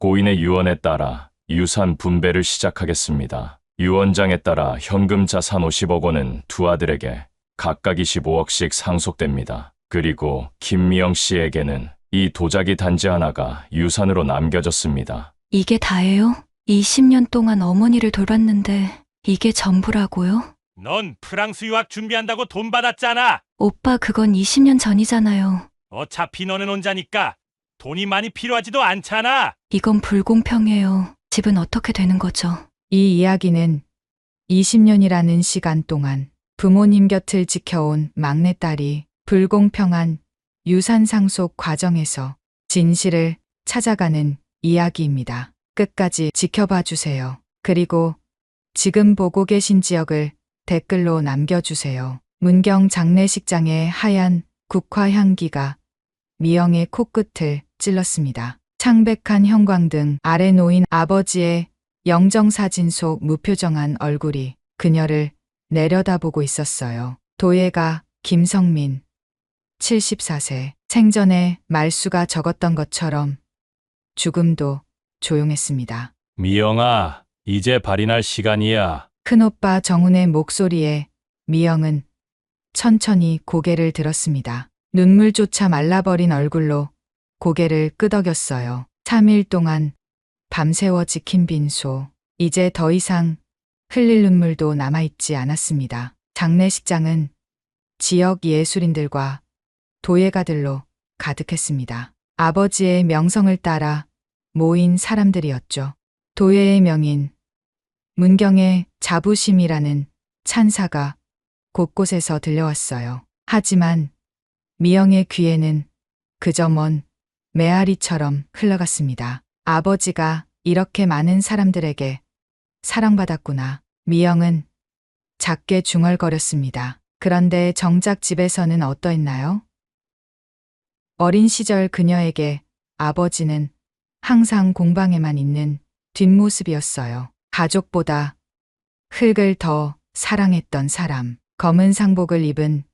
고인의 유언에 따라 유산 분배를 시작하겠습니다. 유언장에 따라 현금 자산 50억 원은 두 아들에게 각각 25억씩 상속됩니다. 그리고 김미영 씨에게는 이 도자기 단지 하나가 유산으로 남겨졌습니다. 이게 다예요? 20년 동안 어머니를 돌봤는데 이게 전부라고요? 넌 프랑스 유학 준비한다고 돈 받았잖아. 오빠 그건 20년 전이잖아요. 어차피 너는 혼자니까 돈이 많이 필요하지도 않잖아. 이건 불공평해요. 집은 어떻게 되는 거죠? 이 이야기는 20년이라는 시간 동안 부모님 곁을 지켜온 막내딸이 불공평한 유산 상속 과정에서 진실을 찾아가는 이야기입니다. 끝까지 지켜봐 주세요. 그리고 지금 보고 계신 지역을 댓글로 남겨주세요. 문경 장례식장의 하얀 국화 향기가 미영의 코끝을 찔렀습니다. 창백한 형광등 아래 놓인 아버지의 영정사진 속 무표정한 얼굴이 그녀를 내려다보고 있었어요. 도예가 김성민 74세 생전에 말수가 적었던 것처럼 죽음도 조용했습니다. 미영아, 이제 발인할 시간이야. 큰오빠 정훈의 목소리에 미영은 천천히 고개를 들었습니다. 눈물조차 말라버린 얼굴로 고개를 끄덕였어요. 3일 동안 밤새워 지킨 빈소. 이제 더 이상 흘릴 눈물도 남아있지 않았습니다. 장례식장은 지역 예술인들과 도예가들로 가득했습니다. 아버지의 명성을 따라 모인 사람들이었죠. 도예의 명인 문경의 자부심이라는 찬사가 곳곳에서 들려왔어요. 하지만 미영의 귀에는 그저 먼 메아리처럼 흘러갔습니다. 아버지가 이렇게 많은 사람들에게 사랑받았구나. 미영은 작게 중얼거렸습니다. 그런데 정작 집에서는 어떠했나요? 어린 시절 그녀에게 아버지는 항상 공방에만 있는 뒷모습이었어요. 가족보다 흙을 더 사랑했던 사람. 검은 상복을 입은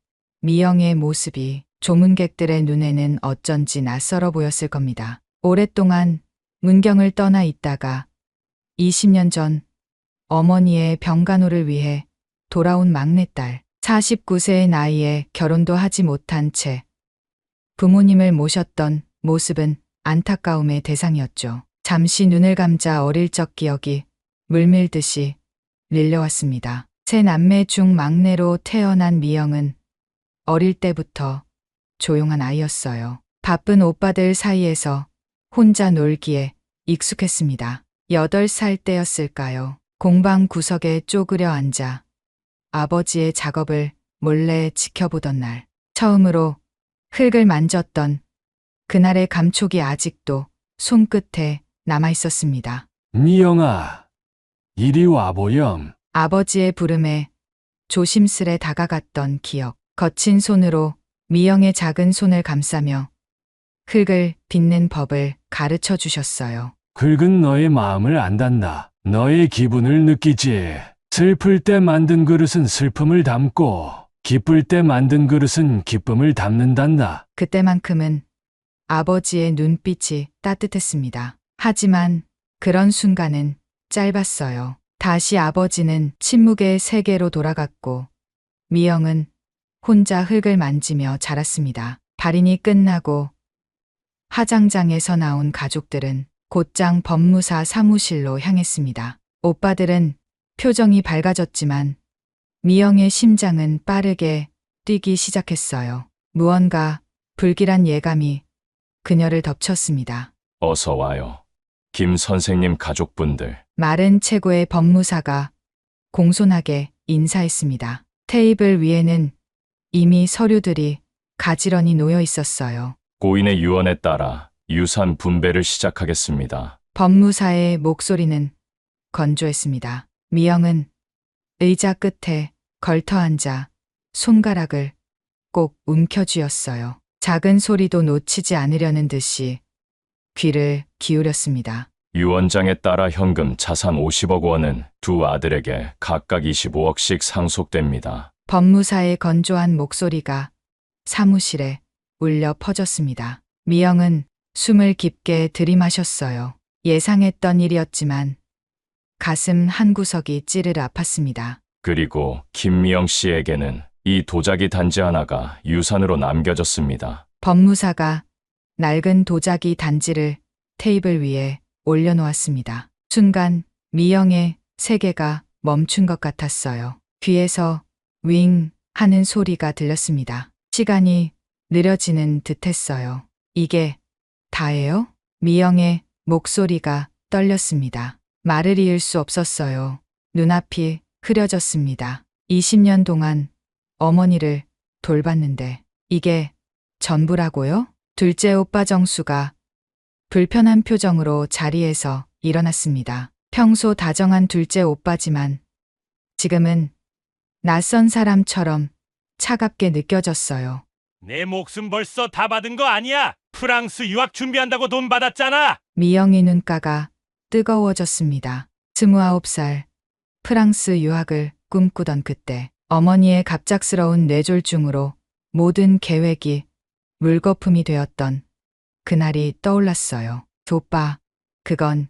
미영의 모습이 조문객들의 눈에는 어쩐지 낯설어 보였을 겁니다. 오랫동안 문경을 떠나 있다가 20년 전 어머니의 병간호를 위해 돌아온 막내딸. 49세의 나이에 결혼도 하지 못한 채 부모님을 모셨던 모습은 안타까움의 대상이었죠. 잠시 눈을 감자 어릴 적 기억이 물밀듯이 릴려왔습니다. 세 남매 중 막내로 태어난 미영은 어릴 때부터 조용한 아이였어요. 바쁜 오빠들 사이에서 혼자 놀기에 익숙했습니다. 8살 때였을까요? 공방 구석에 쪼그려 앉아 아버지의 작업을 몰래 지켜보던 날, 처음으로 흙을 만졌던 그날의 감촉이 아직도 손끝에 남아 있었습니다. 미영아, 이리 와보렴. 아버지의 부름에 조심스레 다가갔던 기억. 거친 손으로 미영의 작은 손을 감싸며 흙을 빚는 법을 가르쳐 주셨어요. 흙은 너의 마음을 안단다. 너의 기분을 느끼지. 슬플 때 만든 그릇은 슬픔을 담고 기쁠 때 만든 그릇은 기쁨을 담는단다. 그때만큼은 아버지의 눈빛이 따뜻했습니다. 하지만 그런 순간은 짧았어요. 다시 아버지는 침묵의 세계로 돌아갔고 미영은 혼자 흙을 만지며 자랐습니다. 발인이 끝나고 화장장에서 나온 가족들은 곧장 법무사 사무실로 향했습니다. 오빠들은 표정이 밝아졌지만 미영의 심장은 빠르게 뛰기 시작했어요. 무언가 불길한 예감이 그녀를 덮쳤습니다. 어서 와요. 김 선생님 가족분들. 마른 체구의 법무사가 공손하게 인사했습니다. 테이블 위에는 이미 서류들이 가지런히 놓여 있었어요. 고인의 유언에 따라 유산 분배를 시작하겠습니다. 법무사의 목소리는 건조했습니다. 미영은 의자 끝에 걸터 앉아 손가락을 꼭 움켜쥐었어요. 작은 소리도 놓치지 않으려는 듯이 귀를 기울였습니다. 유언장에 따라 현금 자산 50억 원은 두 아들에게 각각 25억씩 상속됩니다. 법무사의 건조한 목소리가 사무실에 울려 퍼졌습니다. 미영은 숨을 깊게 들이마셨어요. 예상했던 일이었지만 가슴 한구석이 찌르르 아팠습니다. 그리고 김미영 씨에게는 이 도자기 단지 하나가 유산으로 남겨졌습니다. 법무사가 낡은 도자기 단지를 테이블 위에 올려놓았습니다. 순간 미영의 세계가 멈춘 것 같았어요. 귀에서 윙 하는 소리가 들렸습니다. 시간이 느려지는 듯했어요. 이게 다예요? 미영의 목소리가 떨렸습니다. 말을 이을 수 없었어요. 눈앞이 흐려졌습니다. 20년 동안 어머니를 돌봤는데 이게 전부라고요? 둘째 오빠 정수가 불편한 표정으로 자리에서 일어났습니다. 평소 다정한 둘째 오빠지만 지금은 낯선 사람처럼 차갑게 느껴졌어요. 내 목숨 벌써 다 받은 거 아니야? 프랑스 유학 준비한다고 돈 받았잖아. 미영의 눈가가 뜨거워졌습니다. 29살 프랑스 유학을 꿈꾸던 그때 어머니의 갑작스러운 뇌졸중으로 모든 계획이 물거품이 되었던 그날이 떠올랐어요. 오빠, 그건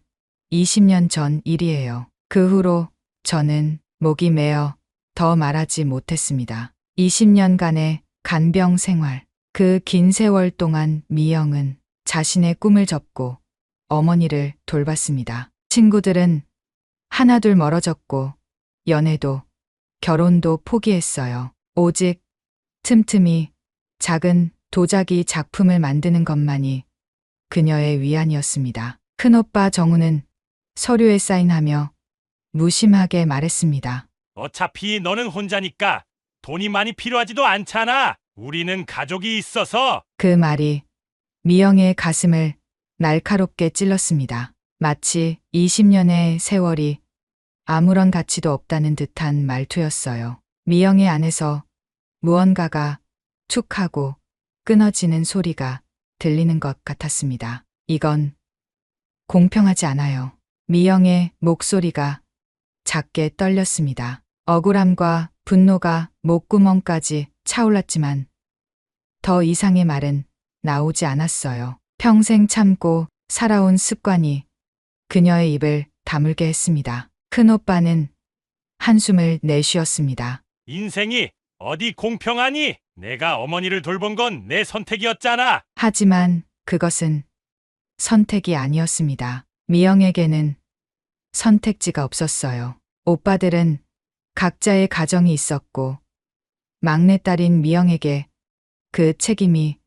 20년 전 일이에요. 그 후로 저는 목이 메어 더 말하지 못했습니다. 20년간의 간병 생활. 그 긴 세월 동안 미영은 자신의 꿈을 접고 어머니를 돌봤습니다. 친구들은 하나둘 멀어졌고 연애도 결혼도 포기했어요. 오직 틈틈이 작은 도자기 작품을 만드는 것만이 그녀의 위안이었습니다. 큰오빠 정우는 서류에 사인하며 무심하게 말했습니다. 어차피 너는 혼자니까 돈이 많이 필요하지도 않잖아. 우리는 가족이 있어서. 그 말이 미영의 가슴을 날카롭게 찔렀습니다. 마치 20년의 세월이 아무런 가치도 없다는 듯한 말투였어요. 미영의 안에서 무언가가 툭 하고 끊어지는 소리가 들리는 것 같았습니다. 이건 공평하지 않아요. 미영의 목소리가 작게 떨렸습니다. 억울함과 분노가 목구멍까지 차올랐지만 더 이상의 말은 나오지 않았어요. 평생 참고 살아온 습관이 그녀의 입을 다물게 했습니다. 큰오빠는 한숨을 내쉬었습니다. 인생이 어디 공평하니? 내가 어머니를 돌본 건 내 선택이었잖아. 하지만 그것은 선택이 아니었습니다. 미영에게는 선택지가 없었어요. 오빠들은 각자의 가정이 있었고 막내딸인 미영에게 그 책임이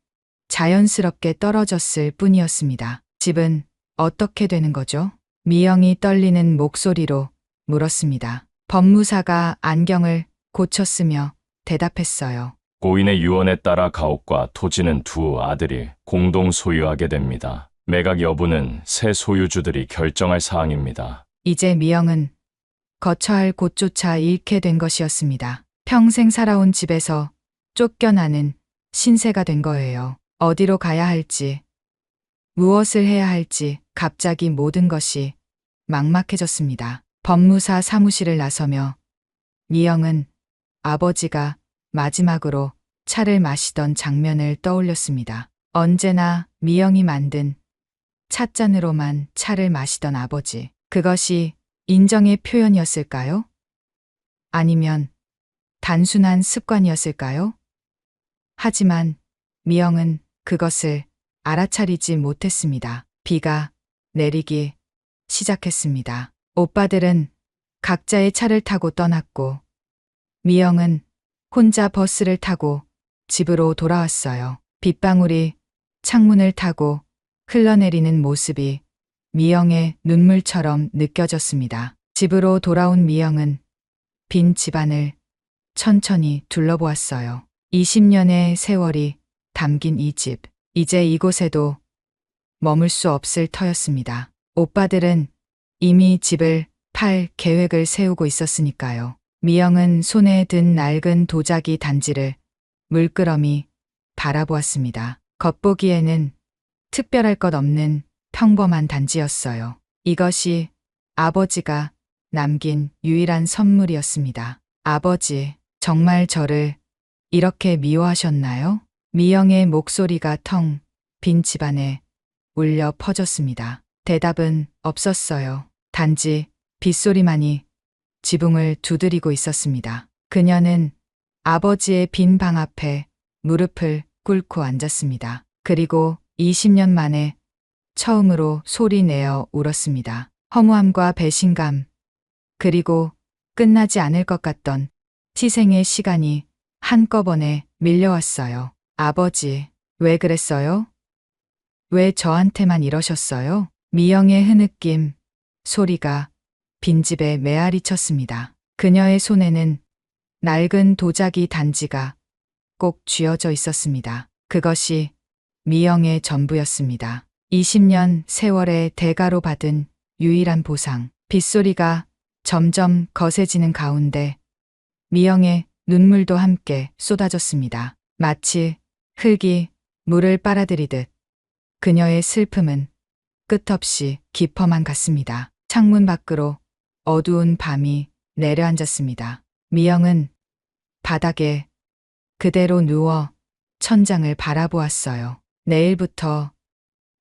자연스럽게 떨어졌을 뿐이었습니다. 집은 어떻게 되는 거죠? 미영이 떨리는 목소리로 물었습니다. 법무사가 안경을 고쳤으며 대답했어요. 고인의 유언에 따라 가옥과 토지는 두 아들이 공동 소유하게 됩니다. 매각 여부는 새 소유주들이 결정할 사항입니다. 이제 미영은 거처 할 곳조차 잃게 된 것이었습니다. 평생 살아온 집에서 쫓겨나는 신세가 된 거예요. 어디로 가야 할지, 무엇을 해야 할지 갑자기 모든 것이 막막해졌습니다. 법무사 사무실을 나서며 미영은 아버지가 마지막으로 차를 마시던 장면을 떠올렸습니다. 언제나 미영이 만든 찻잔으로만 차를 마시던 아버지. 그것이 인정의 표현이었을까요? 아니면 단순한 습관이었을까요? 하지만 미영은 그것을 알아차리지 못했습니다. 비가 내리기 시작했습니다. 오빠들은 각자의 차를 타고 떠났고 미영은 혼자 버스를 타고 집으로 돌아왔어요. 빗방울이 창문을 타고 흘러내리는 모습이 미영의 눈물처럼 느껴졌습니다. 집으로 돌아온 미영은 빈 집안을 천천히 둘러보았어요. 20년의 세월이 담긴 이 집, 이제 이곳에도 머물 수 없을 터였습니다. 오빠들은 이미 집을 팔 계획을 세우고 있었으니까요. 미영은 손에 든 낡은 도자기 단지를 물끄러미 바라보았습니다. 겉보기에는 특별할 것 없는 평범한 단지였어요. 이것이 아버지가 남긴 유일한 선물이었습니다. 아버지, 정말 저를 이렇게 미워하셨나요? 미영의 목소리가 텅 빈 집안에 울려 퍼졌습니다. 대답은 없었어요. 단지 빗소리만이 지붕을 두드리고 있었습니다. 그녀는 아버지의 빈 방 앞에 무릎을 꿇고 앉았습니다. 그리고 20년 만에 처음으로 소리 내어 울었습니다. 허무함과 배신감, 그리고 끝나지 않을 것 같던 희생의 시간이 한꺼번에 밀려왔어요. 아버지, 왜 그랬어요? 왜 저한테만 이러셨어요? 미영의 흐느낌, 소리가 빈집에 메아리 쳤습니다. 그녀의 손에는 낡은 도자기 단지가 꼭 쥐어져 있었습니다. 그것이 미영의 전부였습니다. 20년 세월의 대가로 받은 유일한 보상. 빗소리가 점점 거세지는 가운데 미영의 눈물도 함께 쏟아졌습니다. 마치 흙이 물을 빨아들이듯 그녀의 슬픔은 끝없이 깊어만 갔습니다. 창문 밖으로 어두운 밤이 내려앉았습니다. 미영은 바닥에 그대로 누워 천장을 바라보았어요. 내일부터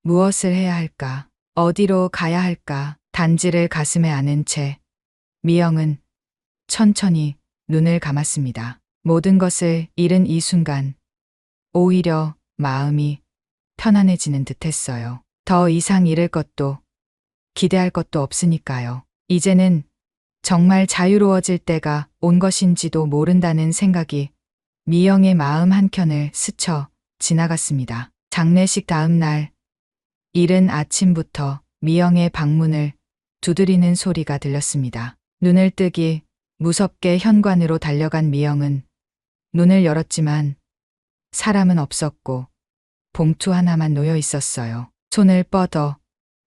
무엇을 해야 할까? 어디로 가야 할까? 단지를 가슴에 안은 채 미영은 천천히 눈을 감았습니다. 모든 것을 잃은 이 순간 오히려 마음이 편안해지는 듯했어요. 더 이상 잃을 것도 기대할 것도 없으니까요. 이제는 정말 자유로워질 때가 온 것인지도 모른다는 생각이 미영의 마음 한켠을 스쳐 지나갔습니다. 장례식 다음 날 이른 아침부터 미영의 방문을 두드리는 소리가 들렸습니다. 눈을 뜨기 무섭게 현관으로 달려간 미영은 문을 열었지만 사람은 없었고 봉투 하나만 놓여 있었어요. 손을 뻗어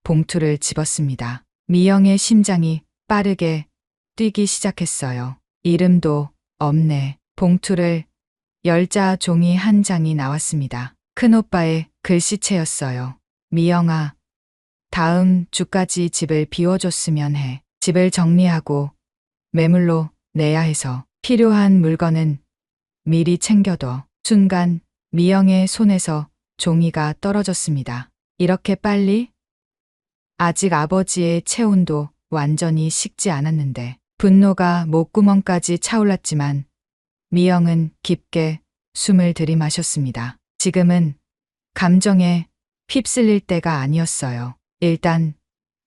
봉투를 집었습니다. 미영의 심장이 빠르게 뛰기 시작했어요. 이름도 없네. 봉투를 열자 종이 한 장이 나왔습니다. 큰오빠의 글씨체였어요. 미영아, 다음 주까지 집을 비워줬으면 해. 집을 정리하고 매물로 내야 해서 필요한 물건은 미리 챙겨둬. 순간 미영의 손에서 종이가 떨어졌습니다. 이렇게 빨리? 아직 아버지의 체온도 완전히 식지 않았는데 분노가 목구멍까지 차올랐지만 미영은 깊게 숨을 들이마셨습니다. 지금은 감정에 휩쓸릴 때가 아니었어요. 일단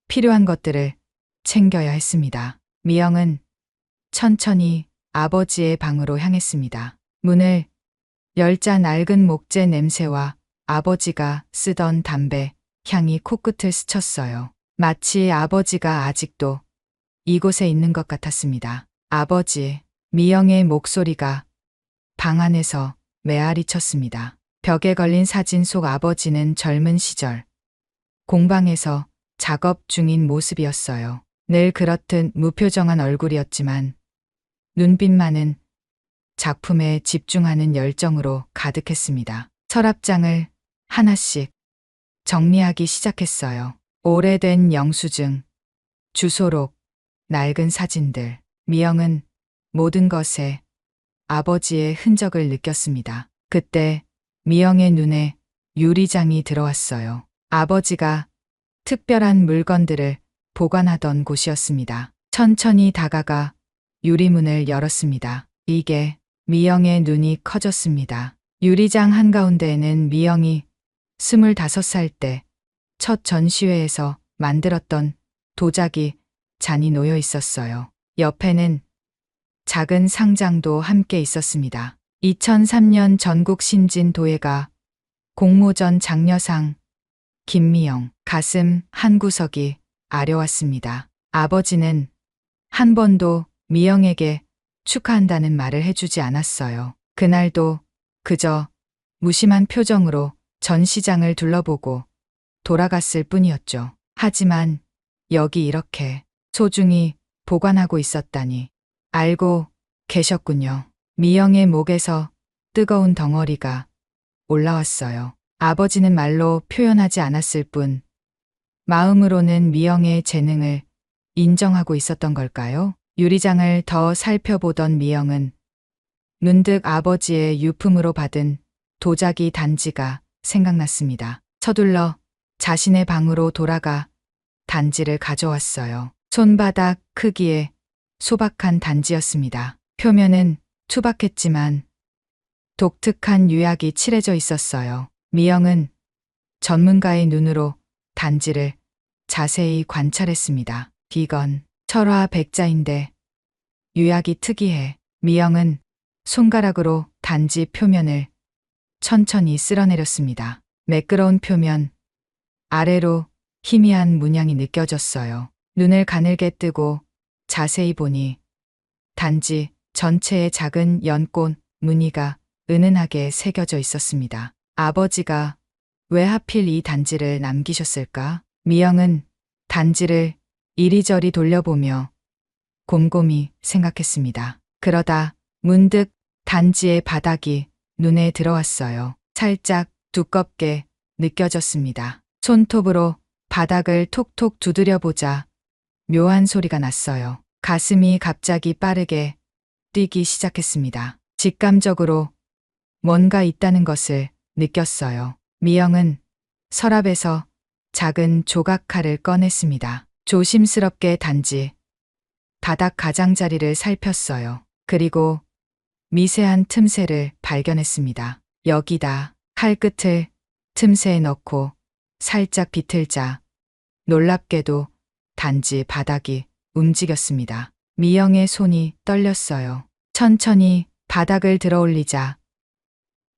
필요한 것들을 챙겨야 했습니다. 미영은 천천히 아버지의 방으로 향했습니다. 문을 열자 낡은 목재 냄새와 아버지가 쓰던 담배 향이 코끝을 스쳤어요. 마치 아버지가 아직도 이곳에 있는 것 같았습니다. 아버지, 미영의 목소리가 방 안에서 메아리 쳤습니다. 벽에 걸린 사진 속 아버지는 젊은 시절 공방에서 작업 중인 모습이었어요. 늘 그렇듯 무표정한 얼굴이었지만 눈빛만은 작품에 집중하는 열정으로 가득했습니다. 서랍장을 하나씩 정리하기 시작했어요. 오래된 영수증, 주소록, 낡은 사진들. 미영은 모든 것에 아버지의 흔적을 느꼈습니다. 그때 미영의 눈에 유리장이 들어왔어요. 아버지가 특별한 물건들을 보관하던 곳이었습니다. 천천히 다가가 유리문을 열었습니다. 이게 미영의 눈이 커졌습니다. 유리장 한가운데에는 미영이 25살 때 첫 전시회에서 만들었던 도자기 잔이 놓여 있었어요. 옆에는 작은 상장도 함께 있었습니다. 2003년 전국 신진 도예가 공모전 장려상 김미영. 가슴 한구석이 아려왔습니다. 아버지는 한 번도 미영에게 축하한다는 말을 해주지 않았어요. 그날도 그저 무심한 표정으로 전시장을 둘러보고 돌아갔을 뿐이었죠. 하지만 여기 이렇게 소중히 보관하고 있었다니 알고 계셨군요. 미영의 목에서 뜨거운 덩어리가 올라왔어요. 아버지는 말로 표현하지 않았을 뿐 마음으로는 미영의 재능을 인정하고 있었던 걸까요? 유리장을 더 살펴보던 미영은 문득 아버지의 유품으로 받은 도자기 단지가 생각났습니다. 서둘러 자신의 방으로 돌아가 단지를 가져왔어요. 손바닥 크기의 소박한 단지였습니다. 표면은 투박했지만 독특한 유약이 칠해져 있었어요. 미영은 전문가의 눈으로 단지를 자세히 관찰했습니다. 이건 철화 백자인데 유약이 특이해. 미영은 손가락으로 단지 표면을 천천히 쓸어내렸습니다. 매끄러운 표면 아래로 희미한 문양이 느껴졌어요. 눈을 가늘게 뜨고 자세히 보니 단지 전체에 작은 연꽃 무늬가 은은하게 새겨져 있었습니다. 아버지가 왜 하필 이 단지를 남기셨을까? 미영은 단지를 이리저리 돌려보며 곰곰이 생각했습니다. 그러다 문득 단지의 바닥이 눈에 들어왔어요. 살짝 두껍게 느껴졌습니다. 손톱으로 바닥을 톡톡 두드려 보자 묘한 소리가 났어요. 가슴이 갑자기 빠르게 뛰기 시작했습니다. 직감적으로 뭔가 있다는 것을 느꼈어요. 미영은 서랍에서 작은 조각칼을 꺼냈습니다. 조심스럽게 단지 바닥 가장자리를 살폈어요. 그리고 미세한 틈새를 발견했습니다. 여기다. 칼 끝을 틈새에 넣고 살짝 비틀자 놀랍게도 단지 바닥이 움직였습니다. 미영의 손이 떨렸어요. 천천히 바닥을 들어 올리자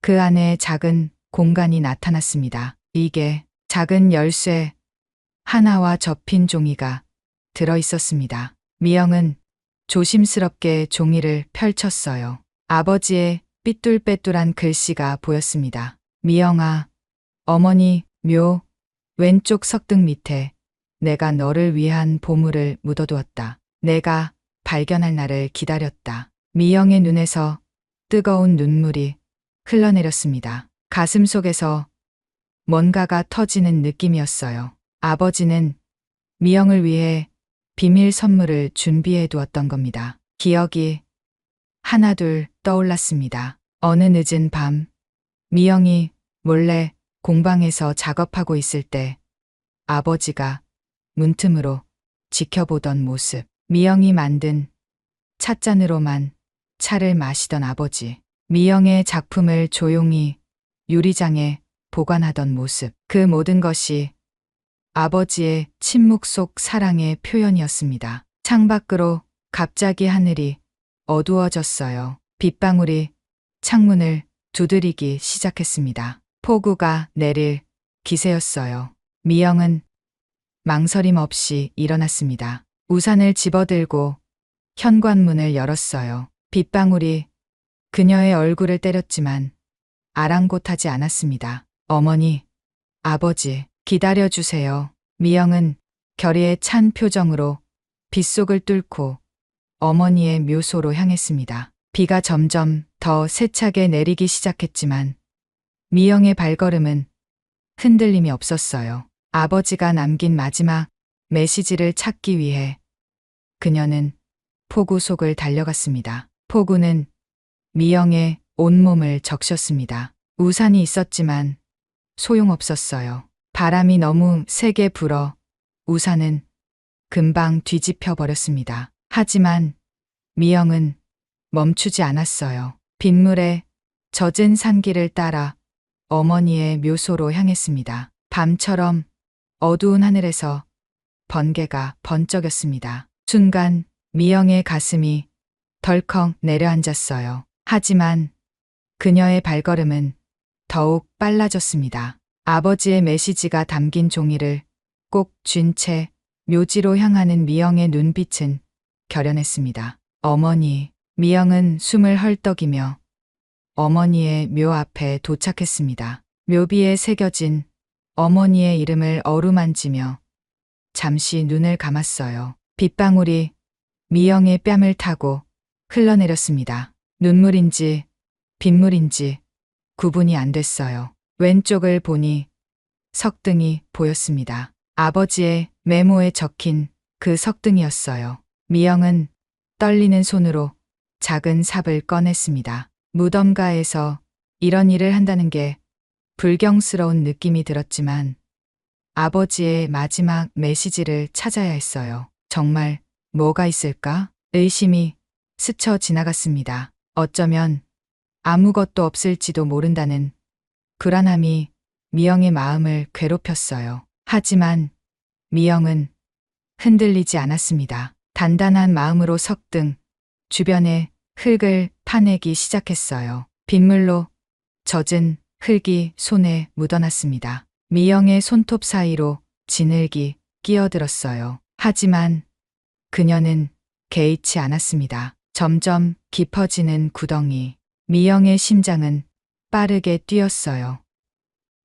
그 안에 작은 공간이 나타났습니다. 이게 작은 열쇠 하나와 접힌 종이가 들어 있었습니다. 미영은 조심스럽게 종이를 펼쳤어요. 아버지의 삐뚤빼뚤한 글씨가 보였습니다. 미영아, 어머니 묘 왼쪽 석등 밑에 내가 너를 위한 보물을 묻어두었다. 내가 발견할 날을 기다렸다. 미영의 눈에서 뜨거운 눈물이 흘러내렸습니다. 가슴 속에서 뭔가가 터지는 느낌이었어요. 아버지는 미영을 위해 비밀 선물을 준비해 두었던 겁니다. 기억이 하나둘 떠올랐습니다. 어느 늦은 밤, 미영이 몰래 공방에서 작업하고 있을 때 아버지가 문틈으로 지켜보던 모습, 미영이 만든 찻잔으로만 차를 마시던 아버지, 미영의 작품을 조용히 유리장에 보관하던 모습, 그 모든 것이 아버지의 침묵 속 사랑의 표현이었습니다. 창밖으로 갑자기 하늘이 어두워졌어요. 빗방울이 창문을 두드리기 시작했습니다. 폭우가 내릴 기세였어요. 미영은 망설임 없이 일어났습니다. 우산을 집어들고 현관문을 열었어요. 빗방울이 그녀의 얼굴을 때렸지만 아랑곳하지 않았습니다. 어머니, 아버지, 기다려주세요. 미영은 결의에 찬 표정으로 빗속을 뚫고 어머니의 묘소로 향했습니다. 비가 점점 더 세차게 내리기 시작했지만 미영의 발걸음은 흔들림이 없었어요. 아버지가 남긴 마지막 메시지를 찾기 위해 그녀는 폭우 속을 달려갔습니다. 폭우는 미영의 온몸을 적셨습니다. 우산이 있었지만 소용없었어요. 바람이 너무 세게 불어 우산은 금방 뒤집혀 버렸습니다. 하지만 미영은 멈추지 않았어요. 빗물에 젖은 산길을 따라 어머니의 묘소로 향했습니다. 밤처럼 어두운 하늘에서 번개가 번쩍였습니다. 순간 미영의 가슴이 덜컥 내려앉았어요. 하지만 그녀의 발걸음은 더욱 빨라졌습니다. 아버지의 메시지가 담긴 종이를 꼭 쥔 채 묘지로 향하는 미영의 눈빛은 결연했습니다. 어머니, 미영은 숨을 헐떡이며 어머니의 묘 앞에 도착했습니다. 묘비에 새겨진 어머니의 이름을 어루만지며 잠시 눈을 감았어요. 빗방울이 미영의 뺨을 타고 흘러내렸습니다. 눈물인지 빗물인지 구분이 안 됐어요. 왼쪽을 보니 석등이 보였습니다. 아버지의 메모에 적힌 그 석등이었어요. 미영은 떨리는 손으로 작은 삽을 꺼냈습니다. 무덤가에서 이런 일을 한다는 게 불경스러운 느낌이 들었지만 아버지의 마지막 메시지를 찾아야 했어요. 정말 뭐가 있을까? 의심이 스쳐 지나갔습니다. 어쩌면 아무것도 없을지도 모른다는 불안함이 미영의 마음을 괴롭혔어요. 하지만 미영은 흔들리지 않았습니다. 단단한 마음으로 석등 주변의 흙을 파내기 시작했어요. 빗물로 젖은 흙이 손에 묻어났습니다. 미영의 손톱 사이로 진흙이 끼어들었어요. 하지만 그녀는 개의치 않았습니다. 점점 깊어지는 구덩이. 미영의 심장은 빠르게 뛰었어요.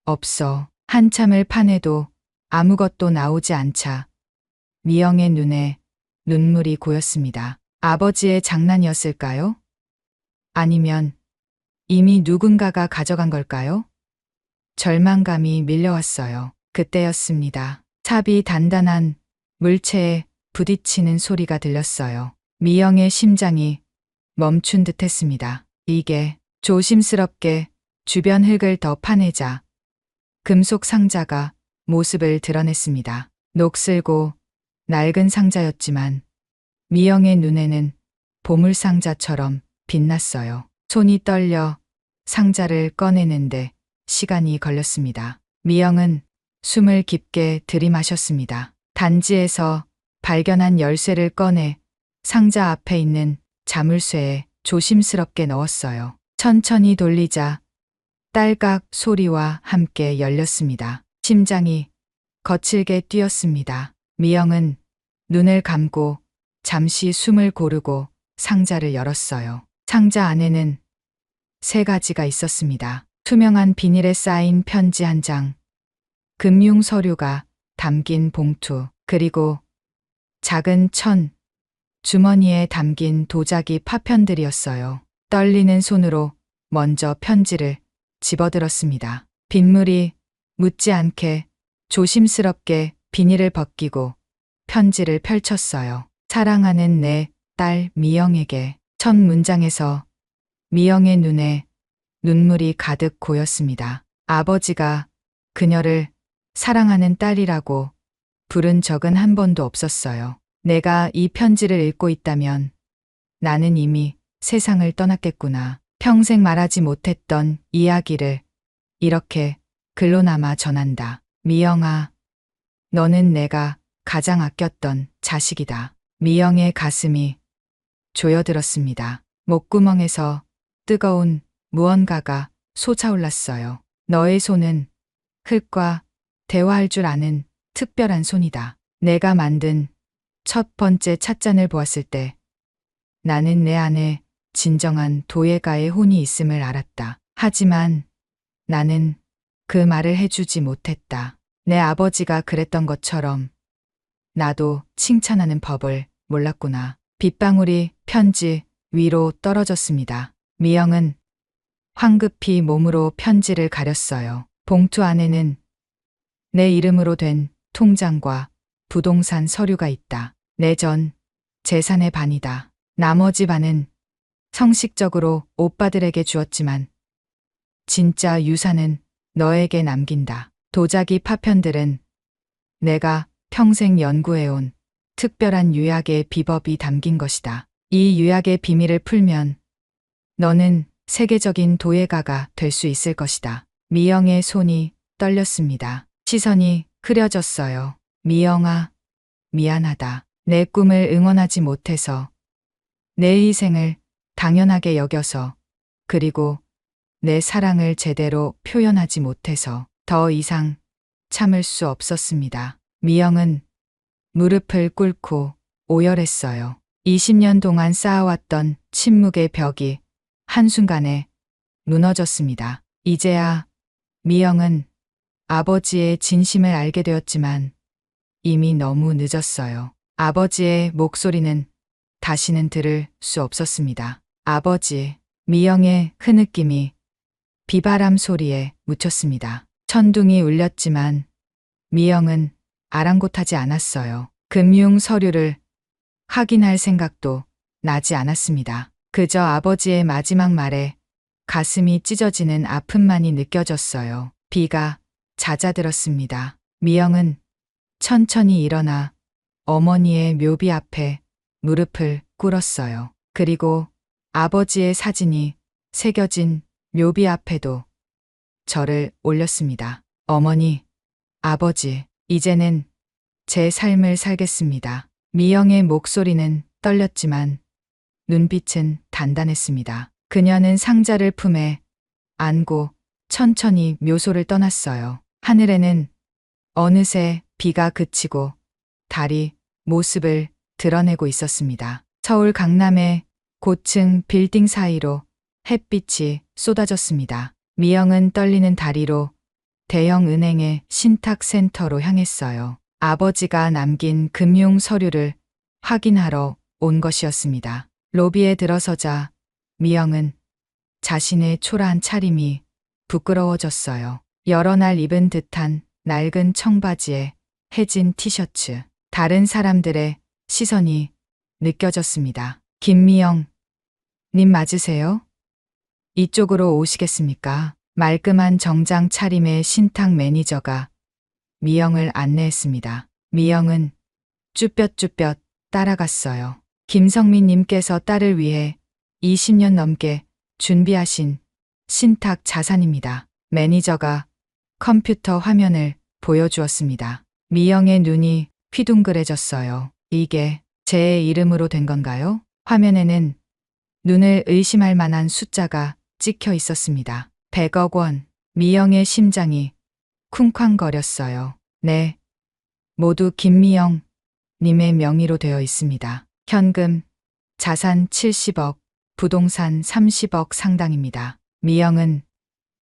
없어. 한참을 파내도 아무것도 나오지 않자 미영의 눈에 눈물이 고였습니다. 아버지의 장난이었을까요? 아니면 이미 누군가가 가져간 걸까요? 절망감이 밀려왔어요. 그때였습니다. 삽이 단단한 물체에 부딪히는 소리가 들렸어요. 미영의 심장이 멈춘 듯 했습니다. 이게 조심스럽게 주변 흙을 더 파내자 금속 상자가 모습을 드러냈습니다. 녹슬고 낡은 상자였지만 미영의 눈에는 보물 상자처럼 빛났어요. 손이 떨려 상자를 꺼내는데 시간이 걸렸습니다. 미영은 숨을 깊게 들이마셨습니다. 단지에서 발견한 열쇠를 꺼내 상자 앞에 있는 자물쇠에 조심스럽게 넣었어요. 천천히 돌리자 딸깍 소리와 함께 열렸습니다. 심장이 거칠게 뛰었습니다. 미영은 눈을 감고 잠시 숨을 고르고 상자를 열었어요. 상자 안에는 3가지가 있었습니다. 투명한 비닐에 쌓인 편지 1장, 금융 서류가 담긴 봉투, 그리고 작은 천 주머니에 담긴 도자기 파편들이었어요. 떨리는 손으로 먼저 편지를 집어들었습니다. 빗물이 묻지 않게 조심스럽게 비닐을 벗기고 편지를 펼쳤어요. 사랑하는 내 딸 미영에게. 첫 문장에서 미영의 눈에 눈물이 가득 고였습니다. 아버지가 그녀를 사랑하는 딸이라고 부른 적은 한 번도 없었어요. 내가 이 편지를 읽고 있다면 나는 이미 세상을 떠났겠구나. 평생 말하지 못했던 이야기를 이렇게 글로 남아 전한다. 미영아, 너는 내가 가장 아꼈던 자식이다. 미영의 가슴이 조여들었습니다. 목구멍에서 뜨거운 무언가가 솟아올랐어요. 너의 손은 흙과 대화할 줄 아는 특별한 손이다. 내가 만든 첫 번째 찻잔을 보았을 때 나는 내 안에 진정한 도예가의 혼이 있음을 알았다. 하지만 나는 그 말을 해주지 못했다. 내 아버지가 그랬던 것처럼 나도 칭찬하는 법을 몰랐구나. 빗방울이 편지 위로 떨어졌습니다. 미영은 황급히 몸으로 편지를 가렸어요. 봉투 안에는 내 이름으로 된 통장과 부동산 서류가 있다. 내 전 재산의 반이다. 나머지 반은 형식적으로 오빠들에게 주었지만 진짜 유산은 너에게 남긴다. 도자기 파편들은 내가 평생 연구해온 특별한 유약의 비법이 담긴 것이다. 이 유약의 비밀을 풀면 너는 세계적인 도예가가 될 수 있을 것이다. 미영의 손이 떨렸습니다. 시선이 흐려졌어요. 미영아, 미안하다. 내 꿈을 응원하지 못해서, 내 희생을 당연하게 여겨서, 그리고 내 사랑을 제대로 표현하지 못해서 더 이상 참을 수 없었습니다. 미영은 무릎을 꿇고 오열했어요. 20년 동안 쌓아왔던 침묵의 벽이 한순간에 무너졌습니다. 이제야 미영은 아버지의 진심을 알게 되었지만 이미 너무 늦었어요. 아버지의 목소리는 다시는 들을 수 없었습니다. 아버지, 미영의 흐느낌이 비바람 소리에 묻혔습니다. 천둥이 울렸지만 미영은 아랑곳하지 않았어요. 금융 서류를 확인할 생각도 나지 않았습니다. 그저 아버지의 마지막 말에 가슴이 찢어지는 아픔만이 느껴졌어요. 비가 잦아들었습니다. 미영은 천천히 일어나 어머니의 묘비 앞에 무릎을 꿇었어요. 그리고 아버지의 사진이 새겨진 묘비 앞에도 절을 올렸습니다. 어머니, 아버지, 이제는 제 삶을 살겠습니다. 미영의 목소리는 떨렸지만 눈빛은 단단했습니다. 그녀는 상자를 품에 안고 천천히 묘소를 떠났어요. 하늘에는 어느새 비가 그치고 달이 모습을 드러내고 있었습니다. 서울 강남의 고층 빌딩 사이로 햇빛이 쏟아졌습니다. 미영은 떨리는 다리로 대형 은행의 신탁센터로 향했어요. 아버지가 남긴 금융 서류를 확인하러 온 것이었습니다. 로비에 들어서자 미영은 자신의 초라한 차림이 부끄러워졌어요. 여러 날 입은 듯한 낡은 청바지에 해진 티셔츠. 다른 사람들의 시선이 느껴졌습니다. 김미영, 님 맞으세요? 이쪽으로 오시겠습니까? 말끔한 정장 차림의 신탁 매니저가 미영을 안내했습니다. 미영은 쭈뼛쭈뼛 따라갔어요. 김성민님께서 딸을 위해 20년 넘게 준비하신 신탁 자산입니다. 매니저가 컴퓨터 화면을 보여주었습니다. 미영의 눈이 휘둥그레졌어요. 이게 제 이름으로 된 건가요? 화면에는 눈을 의심할 만한 숫자가 찍혀 있었습니다. 100억 원. 미영의 심장이 쿵쾅거렸어요. 네. 모두 김미영 님의 명의로 되어 있습니다. 현금, 자산 70억, 부동산 30억 상당입니다. 미영은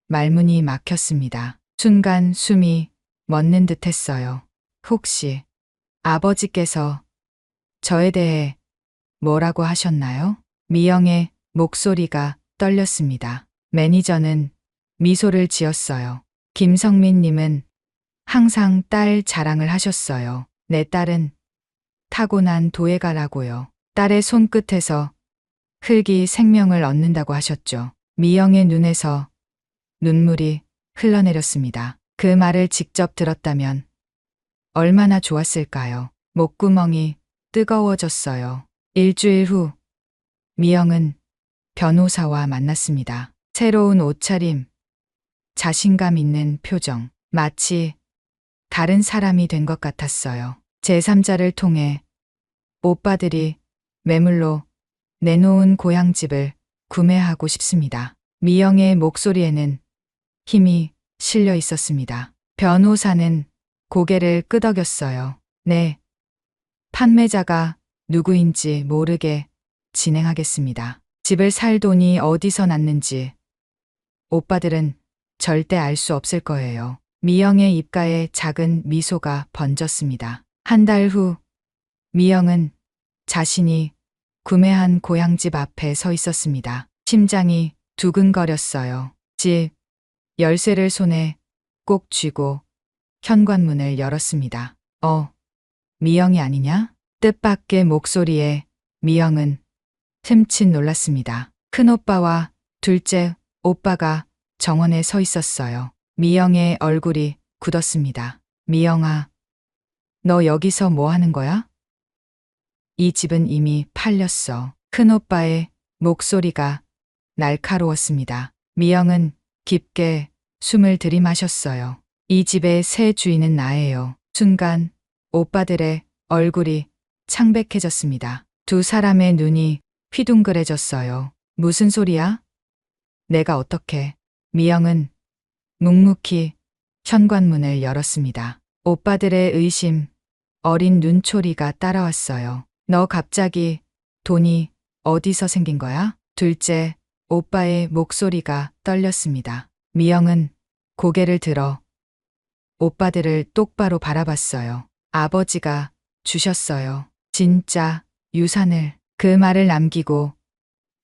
말문이 막혔습니다. 순간 숨이 멎는 듯 했어요. 혹시 아버지께서 저에 대해 뭐라고 하셨나요? 미영의 목소리가 떨렸습니다. 매니저는 미소를 지었어요. 김성민 님은 항상 딸 자랑을 하셨어요. 내 딸은 타고난 도예가라고요. 딸의 손끝에서 흙이 생명을 얻는다고 하셨죠. 미영의 눈에서 눈물이 흘러내렸습니다. 그 말을 직접 들었다면 얼마나 좋았을까요? 목구멍이 뜨거워졌어요. 일주일 후 미영은 변호사와 만났습니다. 새로운 옷차림, 자신감 있는 표정, 마치 다른 사람이 된 것 같았어요. 제3자를 통해 오빠들이 매물로 내놓은 고향집을 구매하고 싶습니다. 미영의 목소리에는 힘이 실려 있었습니다. 변호사는 고개를 끄덕였어요. 네. 판매자가 누구인지 모르게 진행하겠습니다. 집을 살 돈이 어디서 났는지 오빠들은 절대 알 수 없을 거예요. 미영의 입가에 작은 미소가 번졌습니다. 한 달 후 미영은 자신이 구매한 고향집 앞에 서 있었습니다. 심장이 두근거렸어요. 집 열쇠를 손에 꼭 쥐고 현관문을 열었습니다. 미영이 아니냐? 뜻밖의 목소리에 미영은 흠칫 놀랐습니다. 큰오빠와 둘째 오빠가 정원에 서 있었어요. 미영의 얼굴이 굳었습니다. 미영아, 너 여기서 뭐 하는 거야? 이 집은 이미 팔렸어. 큰오빠의 목소리가 날카로웠습니다. 미영은 깊게 숨을 들이마셨어요. 이 집의 새 주인은 나예요. 순간 오빠들의 얼굴이 창백해졌습니다. 두 사람의 눈이 휘둥그레졌어요. 무슨 소리야? 내가 어떻게? 미영은 묵묵히 현관문을 열었습니다. 오빠들의 의심, 어린 눈초리가 따라왔어요. 너 갑자기 돈이 어디서 생긴 거야? 둘째 오빠의 목소리가 떨렸습니다. 미영은 고개를 들어 오빠들을 똑바로 바라봤어요. 아버지가 주셨어요. 진짜 유산을. 그 말을 남기고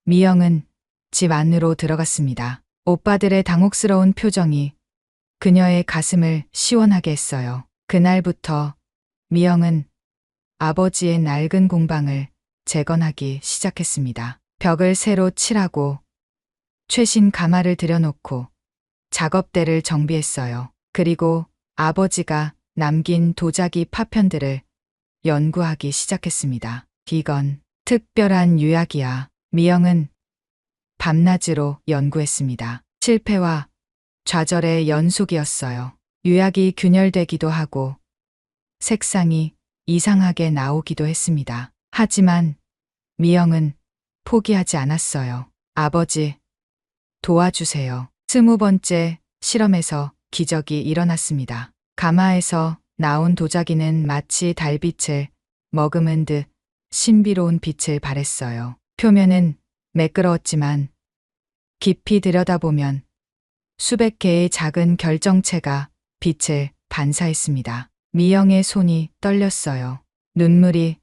미영은 집 안으로 들어갔습니다. 오빠들의 당혹스러운 표정이 그녀의 가슴을 시원하게 했어요. 그날부터 미영은 아버지의 낡은 공방을 재건하기 시작했습니다. 벽을 새로 칠하고 최신 가마를 들여놓고 작업대를 정비했어요. 그리고 아버지가 남긴 도자기 파편들을 연구하기 시작했습니다. 이건 특별한 유약이야. 미영은 밤낮으로 연구했습니다. 실패와 좌절의 연속이었어요. 유약이 균열되기도 하고 색상이 이상하게 나오기도 했습니다. 하지만 미영은 포기하지 않았어요. 아버지, 도와주세요. 20번째 실험에서 기적이 일어났습니다. 가마에서 나온 도자기는 마치 달빛을 머금은 듯 신비로운 빛을 발했어요. 표면은 매끄러웠지만 깊이 들여다보면 수백 개의 작은 결정체가 빛을 반사했습니다. 미영의 손이 떨렸어요. 눈물이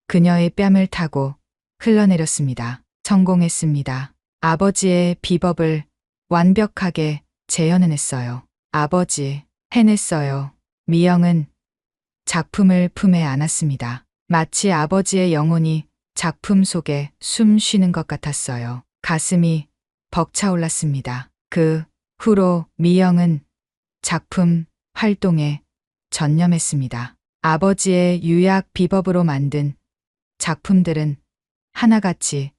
그녀의 뺨을 타고 흘러내렸습니다. 성공했습니다. 아버지의 비법을 완벽하게 재현해냈어요. 아버지, 해냈어요. 미영은 작품을 품에 안았습니다. 마치 아버지의 영혼이 작품 속에 숨 쉬는 것 같았어요. 가슴이 벅차올랐습니다. 그 후로 미영은 작품 활동에 전념했습니다. 아버지의 유약 비법으로 만든 작품들은 하나같이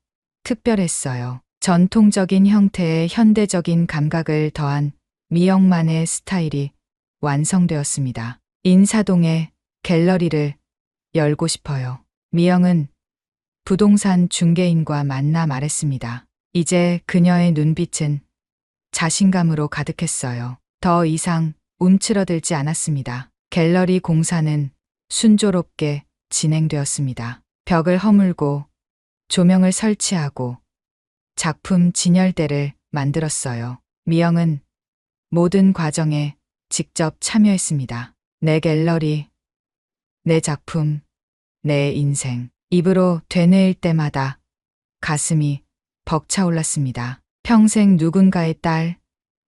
특별했어요. 전통적인 형태의 현대적인 감각을 더한 미영만의 스타일이 완성되었습니다. 인사동에 갤러리를 열고 싶어요. 미영은 부동산 중개인과 만나 말했습니다. 이제 그녀의 눈빛은 자신감으로 가득했어요. 더 이상 움츠러들지 않았습니다. 갤러리 공사는 순조롭게 진행되었습니다. 벽을 허물고 조명을 설치하고 작품 진열대를 만들었어요. 미영은 모든 과정에 직접 참여했습니다. 내 갤러리, 내 작품, 내 인생. 입으로 되뇌일 때마다 가슴이 벅차올랐습니다. 평생 누군가의 딸,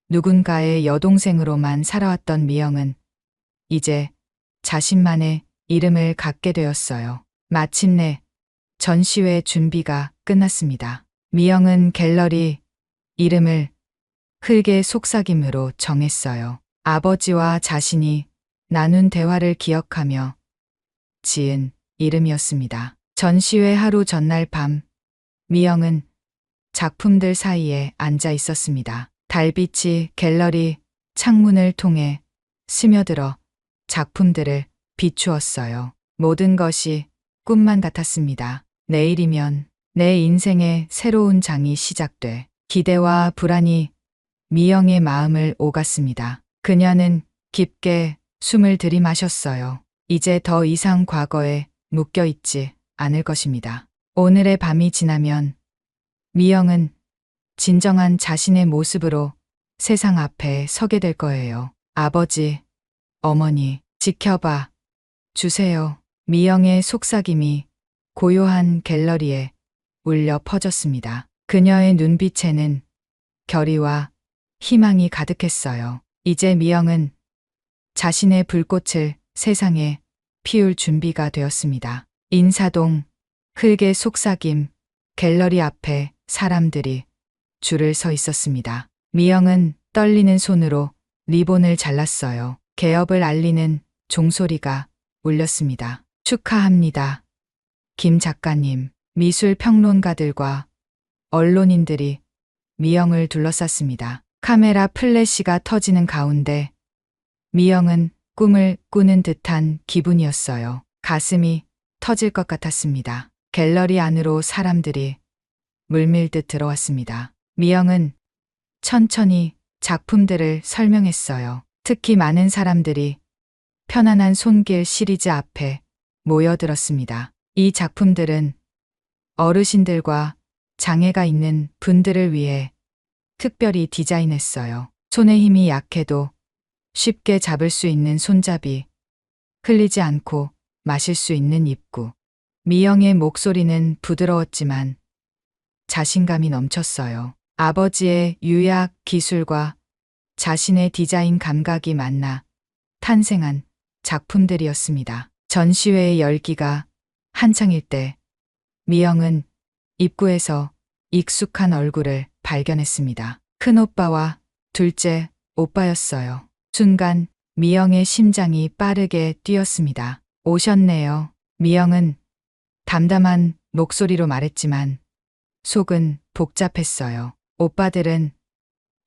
누군가의 여동생으로만 살아왔던 미영은 이제 자신만의 이름을 갖게 되었어요. 마침내 전시회 준비가 끝났습니다. 미영은 갤러리 이름을 흙의 속삭임으로 정했어요. 아버지와 자신이 나눈 대화를 기억하며 지은 이름이었습니다. 전시회 하루 전날 밤, 미영은 작품들 사이에 앉아 있었습니다. 달빛이 갤러리 창문을 통해 스며들어 작품들을 비추었어요. 모든 것이 꿈만 같았습니다. 내일이면 내 인생의 새로운 장이 시작돼. 기대와 불안이 미영의 마음을 오갔습니다. 그녀는 깊게 숨을 들이마셨어요. 이제 더 이상 과거에 묶여 있지 않을 것입니다. 오늘의 밤이 지나면 미영은 진정한 자신의 모습으로 세상 앞에 서게 될 거예요. 아버지, 어머니, 지켜봐 주세요. 미영의 속삭임이 고요한 갤러리에 울려 퍼졌습니다. 그녀의 눈빛에는 결의와 희망이 가득했어요. 이제 미영은 자신의 불꽃을 세상에 피울 준비가 되었습니다. 인사동, 흙의 속삭임, 갤러리 앞에 사람들이 줄을 서 있었습니다. 미영은 떨리는 손으로 리본을 잘랐어요. 개업을 알리는 종소리가 울렸습니다. 축하합니다. 김 작가님, 미술 평론가들과 언론인들이 미영을 둘러쌌습니다. 카메라 플래시가 터지는 가운데 미영은 꿈을 꾸는 듯한 기분이었어요. 가슴이 터질 것 같았습니다. 갤러리 안으로 사람들이 물밀듯 들어왔습니다. 미영은 천천히 작품들을 설명했어요. 특히 많은 사람들이 편안한 손길 시리즈 앞에 모여들었습니다. 이 작품들은 어르신들과 장애가 있는 분들을 위해 특별히 디자인했어요. 손의 힘이 약해도 쉽게 잡을 수 있는 손잡이, 흘리지 않고 마실 수 있는 입구. 미영의 목소리는 부드러웠지만 자신감이 넘쳤어요. 아버지의 유약 기술과 자신의 디자인 감각이 만나 탄생한 작품들이었습니다. 전시회의 열기가 한창일 때 미영은 입구에서 익숙한 얼굴을 발견했습니다. 큰오빠와 둘째 오빠였어요. 순간 미영의 심장이 빠르게 뛰었습니다. 오셨네요. 미영은 담담한 목소리로 말했지만 속은 복잡했어요. 오빠들은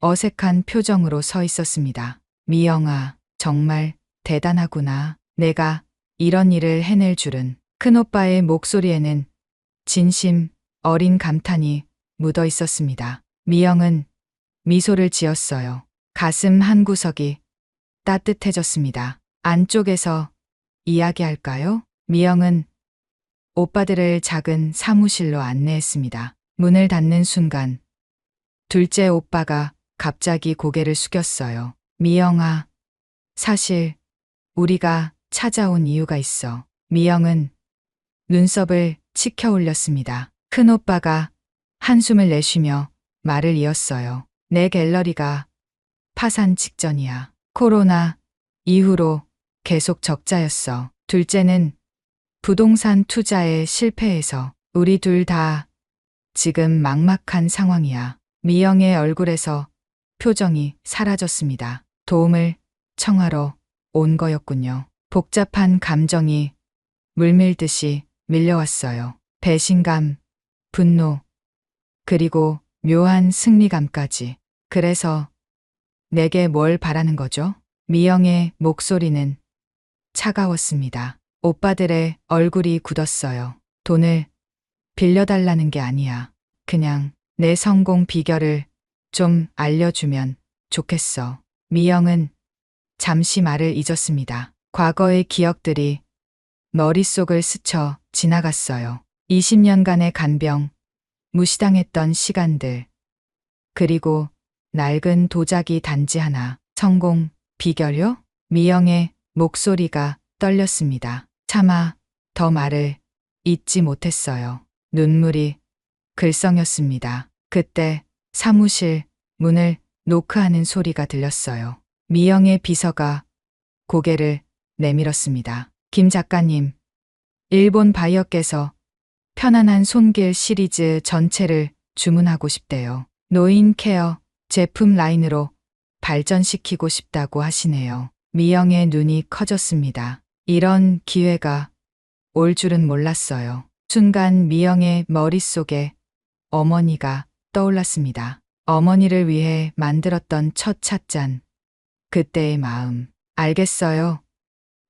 어색한 표정으로 서 있었습니다. 미영아, 정말 대단하구나. 내가 이런 일을 해낼 줄은. 큰오빠의 목소리에는 진심 어린 감탄이 묻어 있었습니다. 미영은 미소를 지었어요. 가슴 한구석이 따뜻해졌습니다. 안쪽에서 이야기할까요? 미영은 오빠들을 작은 사무실로 안내했습니다. 문을 닫는 순간 둘째 오빠가 갑자기 고개를 숙였어요. 미영아, 사실 우리가 찾아온 이유가 있어. 미영은 눈썹을 치켜 올렸습니다. 큰 오빠가 한숨을 내쉬며 말을 이었어요. 내 갤러리가 파산 직전이야. 코로나 이후로 계속 적자였어. 둘째는 부동산 투자에 실패해서 우리 둘 다 지금 막막한 상황이야. 미영의 얼굴에서 표정이 사라졌습니다. 도움을 청하러 온 거였군요. 복잡한 감정이 물밀듯이 밀려왔어요. 배신감, 분노, 그리고 묘한 승리감까지. 그래서 내게 뭘 바라는 거죠? 미영의 목소리는 차가웠습니다. 오빠들의 얼굴이 굳었어요. 돈을 빌려달라는 게 아니야. 그냥 내 성공 비결을 좀 알려주면 좋겠어. 미영은 잠시 말을 잊었습니다. 과거의 기억들이 머릿속을 스쳐 지나갔어요. 20년간의 간병, 무시당했던 시간들, 그리고 낡은 도자기 단지 하나. 성공 비결요? 미영의 목소리가 떨렸습니다. 차마 더 말을 잇지 못했어요. 눈물이 글썽였습니다. 그때 사무실 문을 노크하는 소리가 들렸어요. 미영의 비서가 고개를 내밀었습니다. 김 작가님, 일본 바이어께서 편안한 손길 시리즈 전체를 주문하고 싶대요. 노인 케어 제품 라인으로 발전시키고 싶다고 하시네요. 미영의 눈이 커졌습니다. 이런 기회가 올 줄은 몰랐어요. 순간 미영의 머릿속에 어머니가 떠올랐습니다. 어머니를 위해 만들었던 첫 찻잔. 그때의 마음. 알겠어요.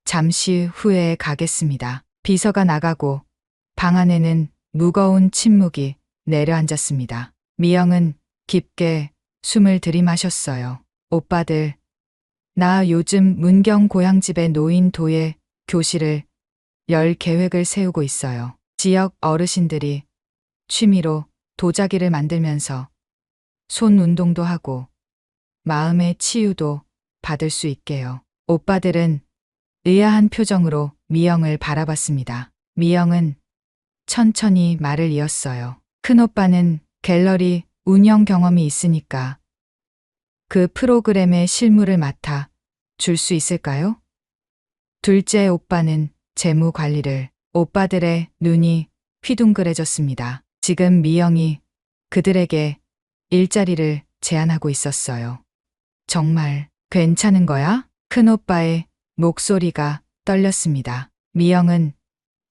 잠시 후에 가겠습니다. 비서가 나가고 방 안에는 무거운 침묵이 내려앉았습니다. 미영은 깊게 숨을 들이마셨어요. 오빠들, 나 요즘 문경 고향집의 노인 도예 교실을 열 계획을 세우고 있어요. 지역 어르신들이 취미로 도자기를 만들면서 손 운동도 하고 마음의 치유도 받을 수 있게요. 오빠들은 의아한 표정으로 미영을 바라봤습니다. 미영은 천천히 말을 이었어요. 큰오빠는 갤러리 운영 경험이 있으니까 그 프로그램의 실무를 맡아 줄 수 있을까요? 둘째 오빠는 재무 관리를. 오빠들의 눈이 휘둥그레졌습니다. 지금 미영이 그들에게 일자리를 제안하고 있었어요. 정말 괜찮은 거야? 큰오빠의 목소리가 떨렸습니다. 미영은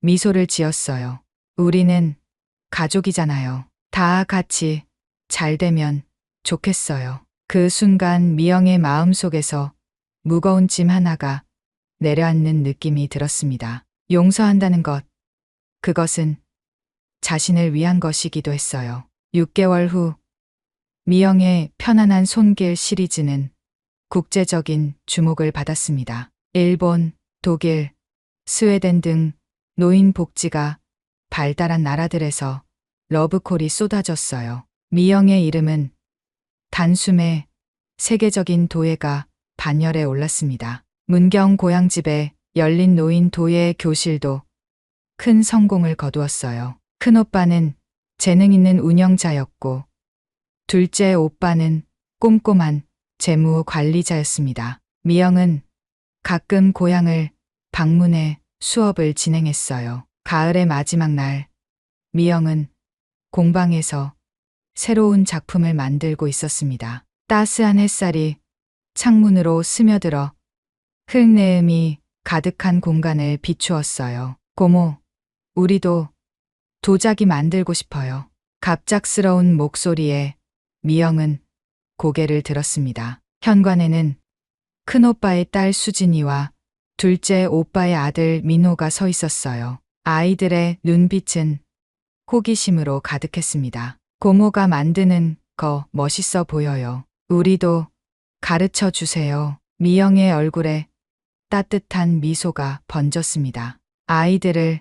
미소를 지었어요. 우리는 가족이잖아요. 다 같이 잘 되면 좋겠어요. 그 순간 미영의 마음속에서 무거운 짐 하나가 내려앉는 느낌이 들었습니다. 용서한다는 것, 그것은 자신을 위한 것이기도 했어요. 6개월 후 미영의 편안한 손길 시리즈는 국제적인 주목을 받았습니다. 일본, 독일, 스웨덴 등 노인 복지가 발달한 나라들에서 러브콜이 쏟아졌어요. 미영의 이름은 단숨에 세계적인 도예가 반열에 올랐습니다. 문경 고향집에 열린 노인 도예 교실도 큰 성공을 거두었어요. 큰오빠는 재능 있는 운영자였고 둘째 오빠는 꼼꼼한 재무 관리자였습니다. 미영은 가끔 고향을 방문해 수업을 진행했어요. 가을의 마지막 날, 미영은 공방에서 새로운 작품을 만들고 있었습니다. 따스한 햇살이 창문으로 스며들어 흙내음이 가득한 공간을 비추었어요. 고모, 우리도 도자기 만들고 싶어요. 갑작스러운 목소리에 미영은 고개를 들었습니다. 현관에는 큰오빠의 딸 수진이와 둘째 오빠의 아들 민호가 서 있었어요. 아이들의 눈빛은 호기심으로 가득했습니다. 고모가 만드는 거 멋있어 보여요. 우리도 가르쳐 주세요. 미영의 얼굴에 따뜻한 미소가 번졌습니다. 아이들을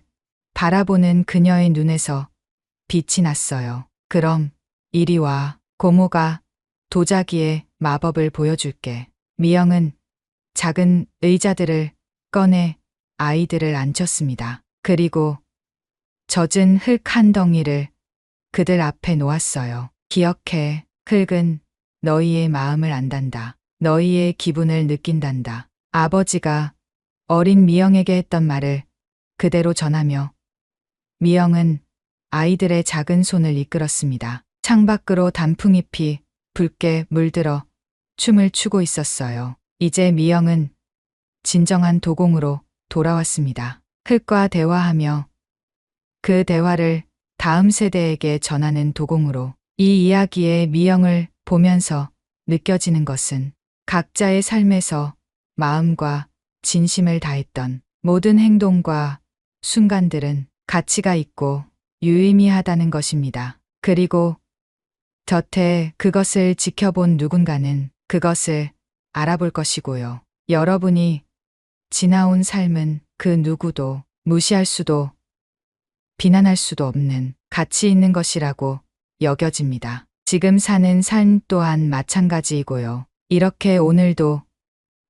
바라보는 그녀의 눈에서 빛이 났어요. 그럼 이리 와. 고모가 도자기의 마법을 보여줄게. 미영은 작은 의자들을 꺼내 아이들을 앉혔습니다. 그리고 젖은 흙 한 덩이를 그들 앞에 놓았어요. 기억해. 흙은 너희의 마음을 안단다. 너희의 기분을 느낀단다. 아버지가 어린 미영에게 했던 말을 그대로 전하며 미영은 아이들의 작은 손을 이끌었습니다. 창밖으로 단풍잎이 붉게 물들어 춤을 추고 있었어요. 이제 미영은 진정한 도공으로 돌아왔습니다. 흙과 대화하며 그 대화를 다음 세대에게 전하는 도공으로. 이 이야기의 미영을 보면서 느껴지는 것은 각자의 삶에서 마음과 진심을 다했던 모든 행동과 순간들은 가치가 있고 유의미하다는 것입니다. 그리고 곁에 그것을 지켜본 누군가는 그것을 알아볼 것이고요. 여러분이 지나온 삶은 그 누구도 무시할 수도 비난할 수도 없는 가치 있는 것이라고 여겨집니다. 지금 사는 삶 또한 마찬가지이고요. 이렇게 오늘도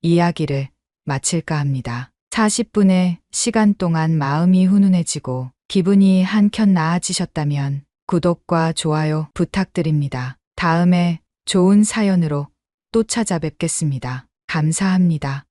이야기를 마칠까 합니다. 40분의 시간 동안 마음이 훈훈해지고 기분이 한켠 나아지셨다면 구독과 좋아요 부탁드립니다. 다음에 좋은 사연으로 또 찾아뵙겠습니다. 감사합니다.